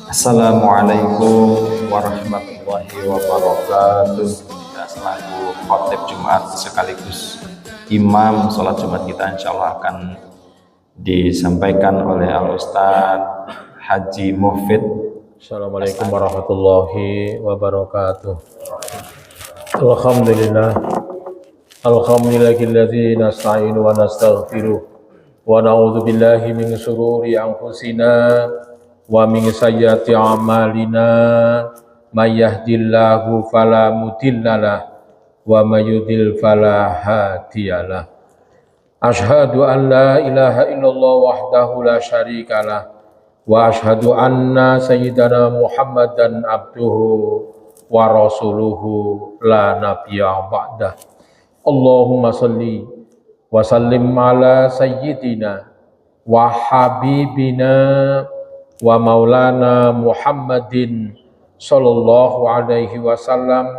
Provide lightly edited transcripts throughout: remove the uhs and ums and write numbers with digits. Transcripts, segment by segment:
Assalamualaikum warahmatullahi wabarakatuh. Kita selaku khotib Jumat sekaligus imam sholat Jumat kita insya Allah akan disampaikan oleh Al-Ustadz Haji Mufid. Assalamualaikum warahmatullahi wabarakatuh. Alhamdulillah. Alhamdulillahilladzi nasta'inu wa nastaghfiruh wa na'udzu billahi min syururi anfusina wa min sayyiati a'malina may yahdihillahu fala mudhillalah wa may yudhlil fala hadiyalah. Asyhadu an la ilaha illallah wahdahu la syarikalah wa asyhadu anna sayyidana Muhammadan abduhu wa rasuluhu la nabiyya ba'dah. Allahumma salli wa sallim ala sayyidina wa habibina wa maulana Muhammadin sallallahu alaihi wasallam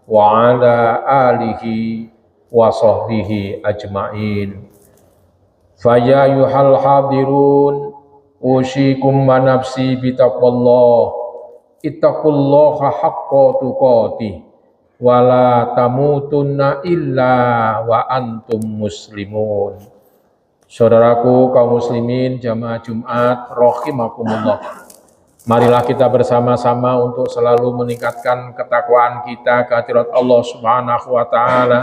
wa ala alihi wa sahbihi ajma'in. Faya yuhal hadirun usikum wa nafsi bitaqwallah ittaqullaha haqqa tuqatih wala tamutunna illa wa antum muslimun. Saudaraku kaum muslimin jamaah Jumat rahimakumullah, marilah kita bersama-sama untuk selalu meningkatkan ketakwaan kita ke hadirat Allah Subhanahu wa taala.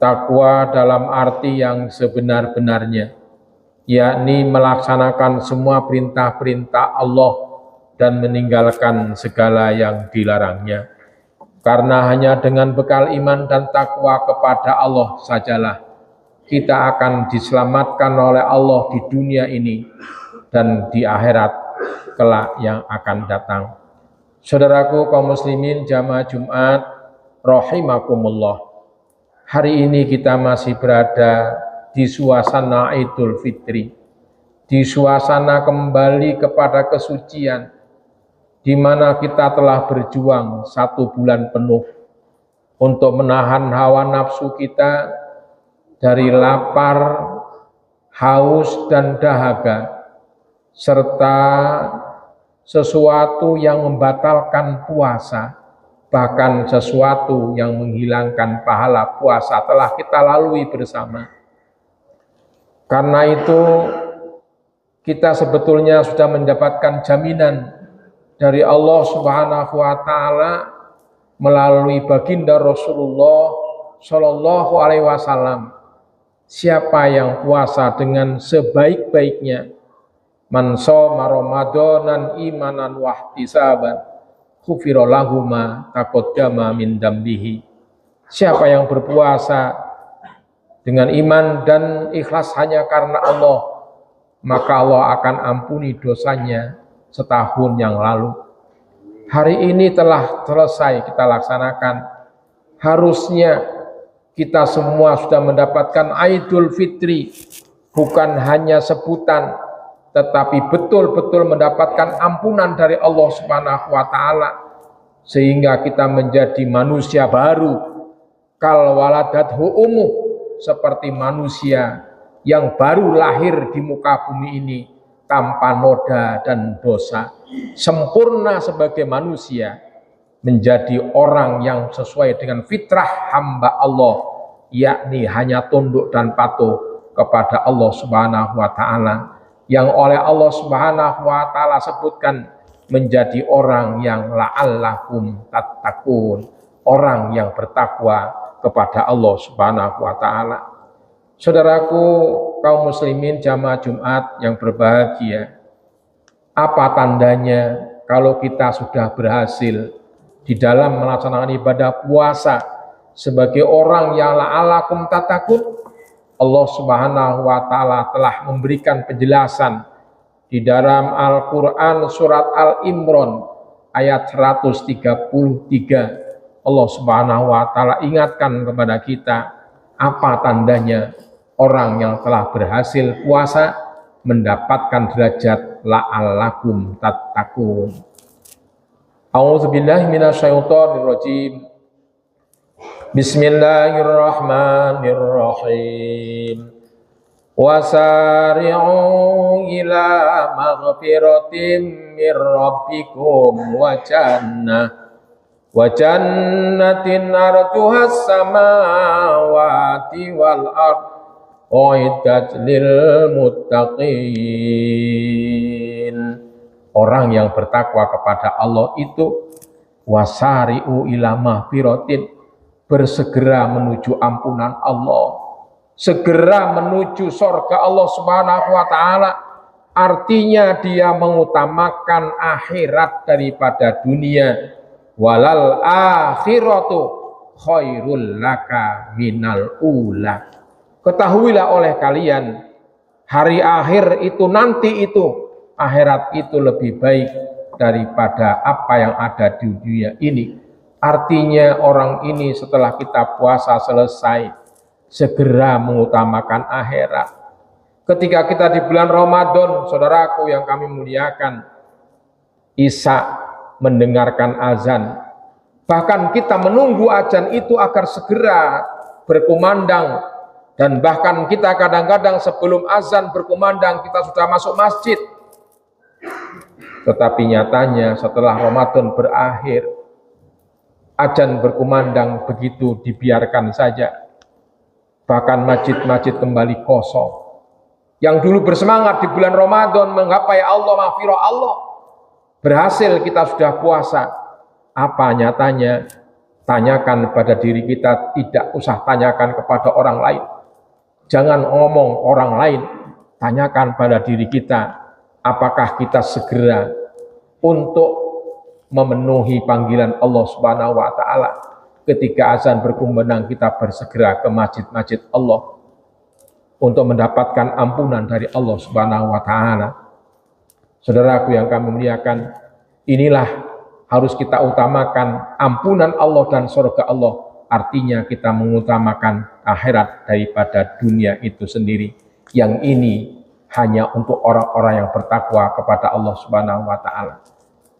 Takwa dalam arti yang sebenar-benarnya, yakni melaksanakan semua perintah-perintah Allah dan meninggalkan segala yang dilarangnya. Karena hanya dengan bekal iman dan takwa kepada Allah sajalah kita akan diselamatkan oleh Allah di dunia ini dan di akhirat kelak yang akan datang. Saudaraku kaum muslimin jamaah Jumat rahimakumullah, hari ini kita masih berada di suasana Idul Fitri, di suasana kembali kepada kesucian, di mana kita telah berjuang 1 bulan penuh untuk menahan hawa nafsu kita dari lapar, haus, dan dahaga, serta sesuatu yang membatalkan puasa, bahkan sesuatu yang menghilangkan pahala puasa telah kita lalui bersama. Karena itu, kita sebetulnya sudah mendapatkan jaminan dari Allah Subhanahu wa taala melalui baginda Rasulullah Shallallahu alaihi wasallam. Siapa yang puasa dengan sebaik-baiknya, man shoma ramadanan imanan wahtisaban ghufira lahu ma taqaddama min dambihi. Siapa yang berpuasa dengan iman dan ikhlas hanya karena Allah, maka Allah akan ampuni dosanya setahun yang lalu. Hari ini telah selesai kita laksanakan. Harusnya kita semua sudah mendapatkan Idul Fitri, bukan hanya sebutan, tetapi betul-betul mendapatkan ampunan dari Allah Subhanahu wa taala, sehingga kita menjadi manusia baru, kal waladathu ummuh, seperti manusia yang baru lahir di muka bumi ini tanpa noda dan dosa, sempurna sebagai manusia, menjadi orang yang sesuai dengan fitrah hamba Allah, yakni hanya tunduk dan patuh kepada Allah Subhanahu wa taala, yang oleh Allah Subhanahu wa taala sebutkan menjadi orang yang la'allakum tattaqun, orang yang bertakwa kepada Allah Subhanahu wa taala. Saudaraku kaum muslimin jamaah Jumat yang berbahagia, apa tandanya kalau kita sudah berhasil di dalam melaksanakan ibadah puasa sebagai orang yang la'allakum tattaqun? Allah Subhanahu wa taala telah memberikan penjelasan di dalam Al-Qur'an surat Al-Imran ayat 133. Allah Subhanahu wa taala ingatkan kepada kita apa tandanya orang yang telah berhasil puasa mendapatkan derajat la'allakum tattaqun. A'udzubillahi minasyaitonirrajim. Bismillahirrahmanirrahim. Wasari'u ila maghfiratin mir rabbikum wa jannatin arduhas samawati wal ard uiddat lil muttaqin. Orang yang bertakwa kepada Allah itu wasari'u ila maghfiratin, bersegera menuju ampunan Allah, segera menuju surga Allah Subhanahu wa taala. Artinya dia mengutamakan akhirat daripada dunia. Walal akhiratu khairul laka minal ula. Ketahuilah oleh kalian, hari akhir itu nanti itu, akhirat itu lebih baik daripada apa yang ada di dunia ini. Artinya orang ini setelah kita puasa selesai segera mengutamakan akhirat. Ketika kita di bulan Ramadan, saudaraku yang kami muliakan, Isya mendengarkan azan, bahkan kita menunggu azan itu agar segera berkumandang, dan bahkan kita kadang-kadang sebelum azan berkumandang kita sudah masuk masjid. Tetapi nyatanya setelah Ramadan berakhir, azan berkumandang begitu dibiarkan saja. Bahkan masjid-masjid kembali kosong. Yang dulu bersemangat di bulan Ramadan menggapai Allah, maghfirah Allah, berhasil kita sudah puasa. Apa nyatanya? Tanyakan pada diri kita, tidak usah tanyakan kepada orang lain. Jangan ngomong orang lain, tanyakan pada diri kita, apakah kita segera untuk memenuhi panggilan Allah Subhanahu wa taala. Ketika azan berkumandang kita bersegera ke masjid-masjid Allah untuk mendapatkan ampunan dari Allah Subhanahu wa taala. Saudaraku yang kami muliakan, inilah harus kita utamakan ampunan Allah dan surga Allah. Artinya kita mengutamakan akhirat daripada dunia itu sendiri. Yang ini hanya untuk orang-orang yang bertakwa kepada Allah Subhanahu wa taala.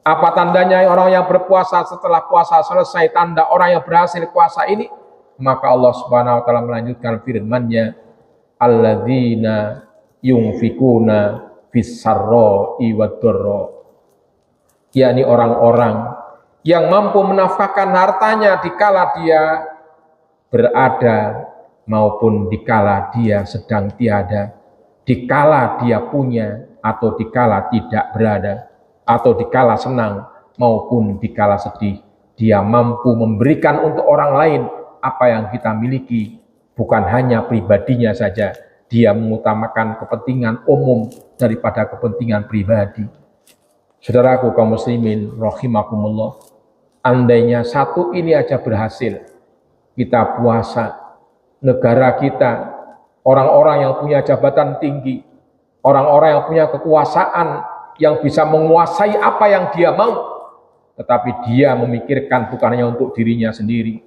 Apa tandanya orang yang berpuasa setelah puasa selesai? Tanda orang yang berhasil puasa ini, maka Allah Subhanahu wa taala melanjutkan firman-Nya, alladzina yunfikuna fis-sarra'i wad-dharra, yakni orang-orang yang mampu menafkahkan hartanya dikala dia berada maupun dikala dia sedang tiada, dikala dia punya atau dikala tidak berada, atau dikala senang maupun dikala sedih. Dia mampu memberikan untuk orang lain apa yang kita miliki, bukan hanya pribadinya saja. Dia mengutamakan kepentingan umum daripada kepentingan pribadi. Saudaraku kaum muslimin rahimakumullah, andainya satu ini aja berhasil, kita puasa, negara kita, orang-orang yang punya jabatan tinggi, orang-orang yang punya kekuasaan, yang bisa menguasai apa yang dia mau, tetapi dia memikirkan bukan hanya untuk dirinya sendiri,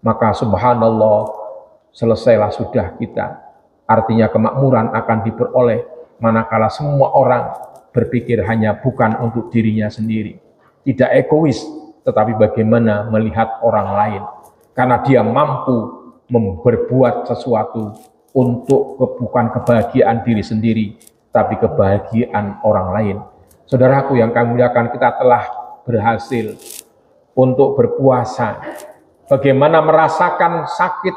maka subhanallah, selesailah sudah kita. Artinya kemakmuran akan diperoleh manakala semua orang berpikir hanya bukan untuk dirinya sendiri, tidak egois, tetapi bagaimana melihat orang lain, karena dia mampu berbuat sesuatu untuk bukan kebahagiaan diri sendiri, tapi kebahagiaan orang lain. Saudaraku yang kami muliakan, kita telah berhasil untuk berpuasa. Bagaimana merasakan sakit,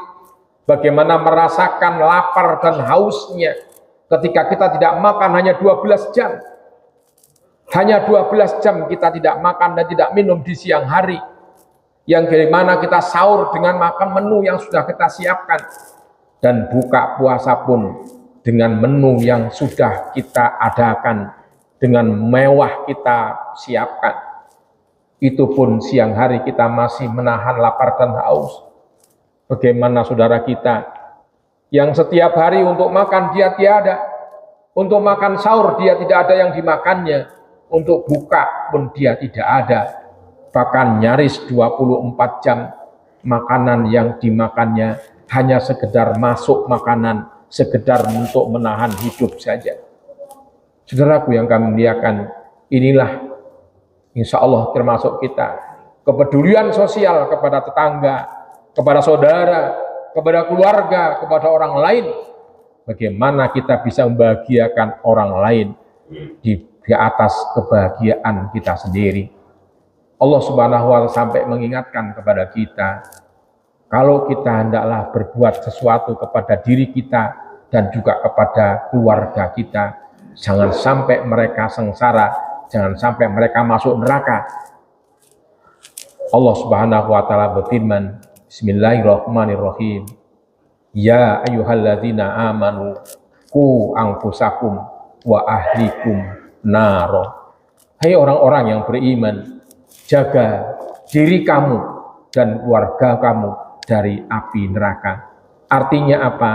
bagaimana merasakan lapar dan hausnya ketika kita tidak makan hanya 12 jam. Hanya 12 jam kita tidak makan dan tidak minum di siang hari. Yang bagaimana kita sahur dengan makan menu yang sudah kita siapkan. Dan buka puasa pun dengan menu yang sudah kita adakan, dengan mewah kita siapkan. Itu pun siang hari kita masih menahan lapar dan haus. Bagaimana saudara kita yang setiap hari untuk makan dia tiada, untuk makan sahur dia tidak ada yang dimakannya, untuk buka pun dia tidak ada, bahkan nyaris 24 jam makanan yang dimakannya hanya sekedar masuk makanan, sekedar untuk menahan hidup saja. Saudaraku yang kami muliakan, inilah insya Allah termasuk kita, kepedulian sosial kepada tetangga, kepada saudara, kepada keluarga, kepada orang lain, bagaimana kita bisa membahagiakan orang lain di atas kebahagiaan kita sendiri. Allah Subhanahu wa Ta'ala sampai mengingatkan kepada kita, kalau kita hendaklah berbuat sesuatu kepada diri kita dan juga kepada keluarga kita, jangan sampai mereka sengsara, jangan sampai mereka masuk neraka. Allah Subhanahu wa Ta'ala berfirman, Bismillahirrahmanirrahim, Ya ayyuhalladzina amanu qu anfusakum wa ahlikum naro. Hai orang-orang yang beriman, jaga diri kamu dan keluarga kamu dari api neraka. Artinya apa?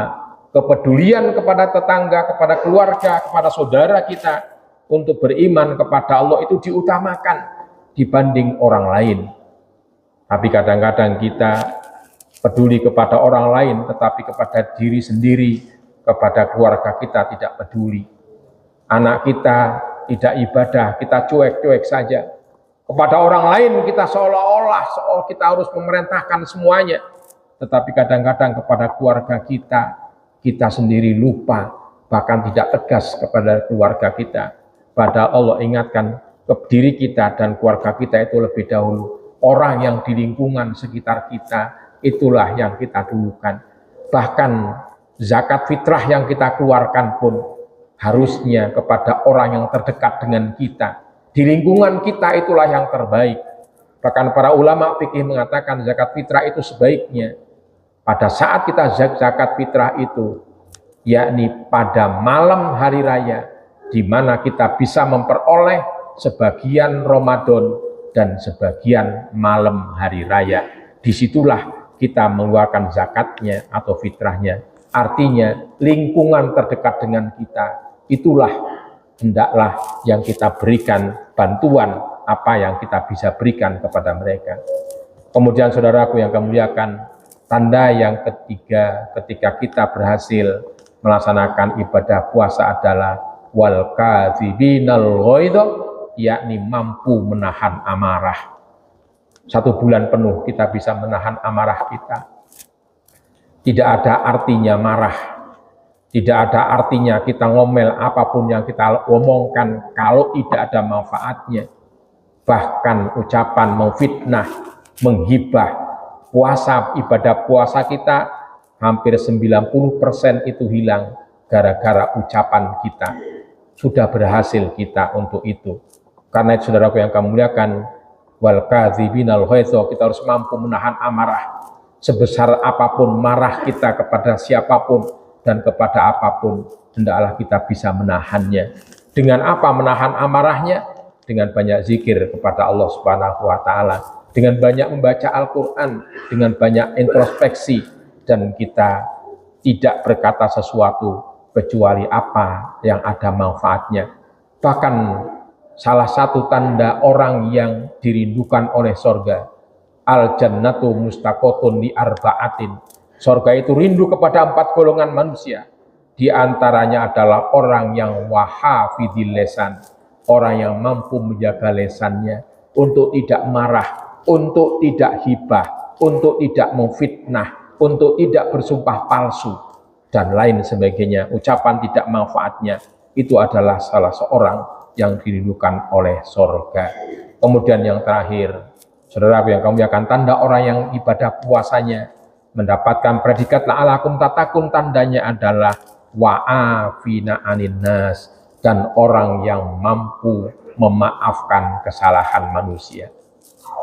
Kepedulian kepada tetangga, kepada keluarga, kepada saudara kita untuk beriman kepada Allah itu diutamakan dibanding orang lain. Tapi kadang-kadang kita peduli kepada orang lain, tetapi kepada diri sendiri, kepada keluarga kita tidak peduli. Anak kita tidak ibadah, kita cuek-cuek saja. Kepada orang lain kita seolah-olah kita harus memerintahkan semuanya. Tetapi kadang-kadang kepada keluarga kita sendiri lupa, bahkan tidak tegas kepada keluarga kita. Padahal Allah ingatkan ke diri kita dan keluarga kita itu lebih dahulu. Orang yang di lingkungan sekitar kita, itulah yang kita dulukan. Bahkan zakat fitrah yang kita keluarkan pun harusnya kepada orang yang terdekat dengan kita. Di lingkungan kita itulah yang terbaik. Bahkan para ulama fikih mengatakan zakat fitrah itu sebaiknya pada saat kita zakat fitrah itu, yakni pada malam hari raya, di mana kita bisa memperoleh sebagian Ramadan dan sebagian malam hari raya. Disitulah kita mengeluarkan zakatnya atau fitrahnya. Artinya lingkungan terdekat dengan kita, itulah hendaklah yang kita berikan bantuan apa yang kita bisa berikan kepada mereka. Kemudian saudaraku yang kami muliakan, tanda yang ketiga ketika kita berhasil melaksanakan ibadah puasa adalah wal kadzibinal ghaidha, yakni mampu menahan amarah. 1 bulan penuh kita bisa menahan amarah kita. Tidak ada artinya marah. Tidak ada artinya kita ngomel apapun yang kita omongkan kalau tidak ada manfaatnya. Bahkan ucapan memfitnah, menghibah, puasa, ibadah puasa kita hampir 90% itu hilang gara-gara ucapan kita. Sudah berhasil kita untuk itu. Karena itu saudaraku yang kami muliakan, wal kadzibinal ghaidha, kita harus mampu menahan amarah. Sebesar apapun marah kita kepada siapapun dan kepada apapun, hendaklah kita bisa menahannya. Dengan apa menahan amarahnya? Dengan banyak zikir kepada Allah Subhanahu wa Ta'ala, dengan banyak membaca Al-Quran, dengan banyak introspeksi, dan kita tidak berkata sesuatu kecuali apa yang ada manfaatnya. Bahkan salah satu tanda orang yang dirindukan oleh sorga, al-jannatu mustaqotun li arba'atin. Sorga itu rindu kepada 4 golongan manusia. Di antaranya adalah orang yang wahafidil lesan, orang yang mampu menjaga lesannya untuk tidak marah, untuk tidak hibah, untuk tidak memfitnah, untuk tidak bersumpah palsu, dan lain sebagainya. Ucapan tidak manfaatnya itu adalah salah seorang yang dirindukan oleh sorga. Kemudian yang terakhir, saudara yang kami akan tanda orang yang ibadah puasanya mendapatkan predikat la'alakum tatakun, tandanya adalah wa'afina anin nas, dan orang yang mampu memaafkan kesalahan manusia.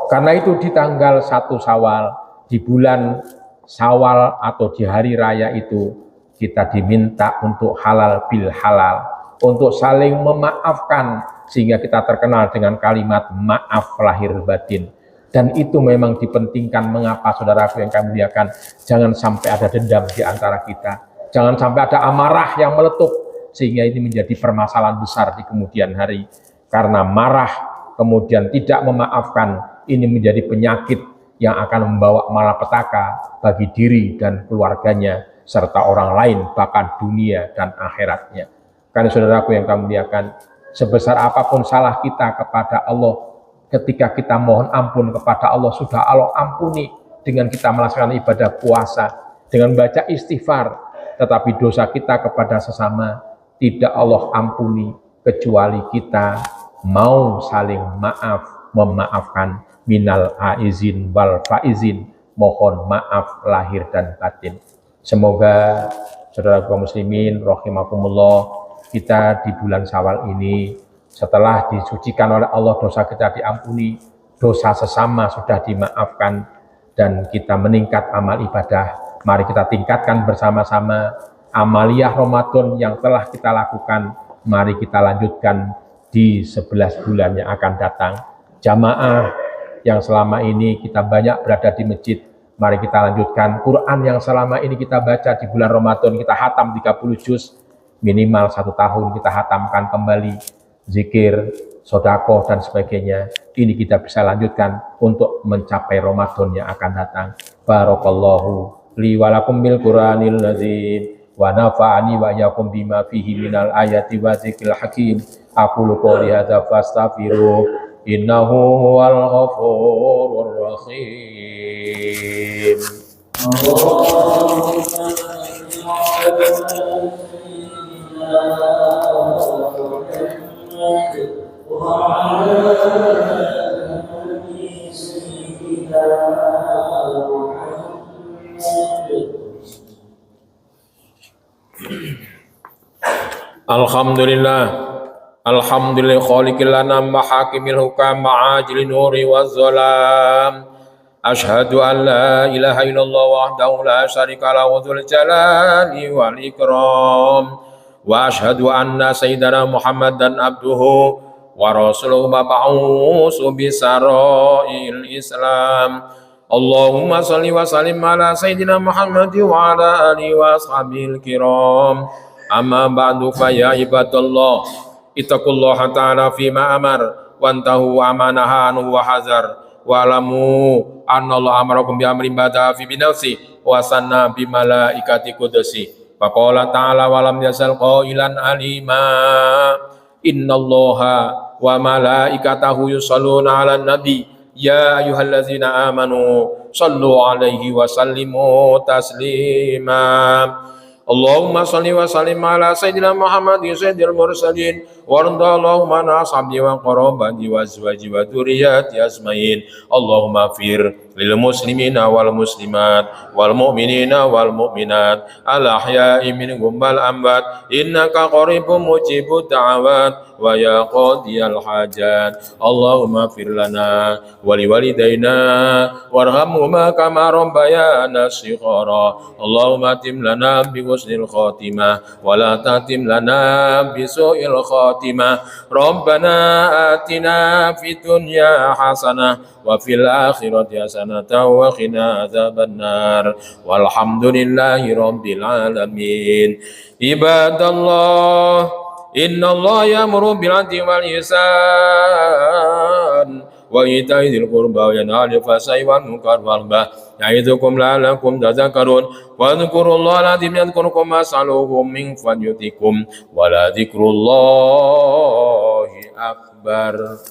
Karena itu di tanggal 1 Syawal, di bulan Syawal atau di hari raya itu, kita diminta untuk halal bil halal, untuk saling memaafkan, sehingga kita terkenal dengan kalimat maaf lahir batin. Dan itu memang dipentingkan. Mengapa saudaraku yang kami muliakan? Jangan sampai ada dendam di antara kita, jangan sampai ada amarah yang meletup, sehingga ini menjadi permasalahan besar di kemudian hari. Karena marah kemudian tidak memaafkan, ini menjadi penyakit yang akan membawa malapetaka bagi diri dan keluarganya, serta orang lain, bahkan dunia dan akhiratnya. Karena saudaraku yang kami muliakan, sebesar apapun salah kita kepada Allah, ketika kita mohon ampun kepada Allah, sudah Allah ampuni dengan kita melaksanakan ibadah puasa, dengan baca istighfar, tetapi dosa kita kepada sesama tidak Allah ampuni kecuali kita mau saling maaf, memaafkan. Minal aizin wal faizin, mohon maaf lahir dan batin. Semoga saudara kaum muslimin rahimakumullah, kita di bulan Syawal ini setelah disucikan oleh Allah, dosa kita diampuni, dosa sesama sudah dimaafkan, dan kita meningkat amal ibadah. Mari kita tingkatkan bersama-sama amaliyah Ramadan yang telah kita lakukan. Mari kita lanjutkan di 11 bulan yang akan datang. Jamaah yang selama ini kita banyak berada di masjid, mari kita lanjutkan. Quran yang selama ini kita baca di bulan Ramadan, kita hatam 30 juz, minimal 1 tahun kita hatamkan kembali. Zikir, sedekah dan sebagainya, ini kita bisa lanjutkan untuk mencapai Ramadan yang akan datang. Barakallahu li wa lakum bil Qur'anil azim wa nafa'ani wa iyyakum bima fihi minal ayati wa dzikril hakim. Aqulu qouli hadza fastaghfiruh innahu huwal ghafurur rahim. Alhamdulillah, alhamdulillah khaliqil anam wa hakimil hukam ma'ajil nuri wa zalam. Ashhadu an la ilaha illallah wahdahu la syarika lahu dzul jalali wal ikram. Wa ashhadu anna sayyidana Muhammadan abduhu wa rasuluhu mab'usu bisara'il Islam. Allahumma salli wa sallim ala sayyidina Muhammad wa ala alihi wa ashabil kiram. Amma ba'du fa ya ibadallah, ittaqullaha ta'ala fima amar wantahu amanaha anhu wa hazar wa alamu annallaha amarakum bi amrin bada'a fi binafsi wa sanna bi malaikati qudusi fa qala ta'ala wa lam yasal qailan alima innallaha wa malaikatahu yusalluna 'alan nabi ya ayyuhallazina amanu sallu 'alaihi wa sallimu taslima. Allahumma salli wa sallim ala sayyidina Muhammadin sayyidil mursalin warda Allahumma an ashabi wa qarabati wa azwaji wa dzurriyyati asmain. Allahumma fir lil muslimina wal muslimat wal mu'minina wal mu'minat al ahya'i minhum wal amwat innaka qaribun mujibud da'awat wa ya qadiyal hajat. Allahumma fir lana wa li walidayna warhamhuma kama rabbayana shighara. Allahumma tim lana bi husnil khatimah wa la tatim lana bi su'il khatimah. Rabbana atina fid dunya hasanah wa fil akhirati hasanah wa qina adzabannar. Walhamdulillahi rabbil alamin. Ibadallah, innallaha ya'muru bil 'adli wal ihsan wa ita'i dzil qurba wa yanha 'anil fahsya'i wal munkari wal baghi ya'idzukum la'allakum tadhakkarun. Wa dzkurullaha al-'azim yadhkurukum was'aluhu min fadlikum wa la dzikrullahi akbar.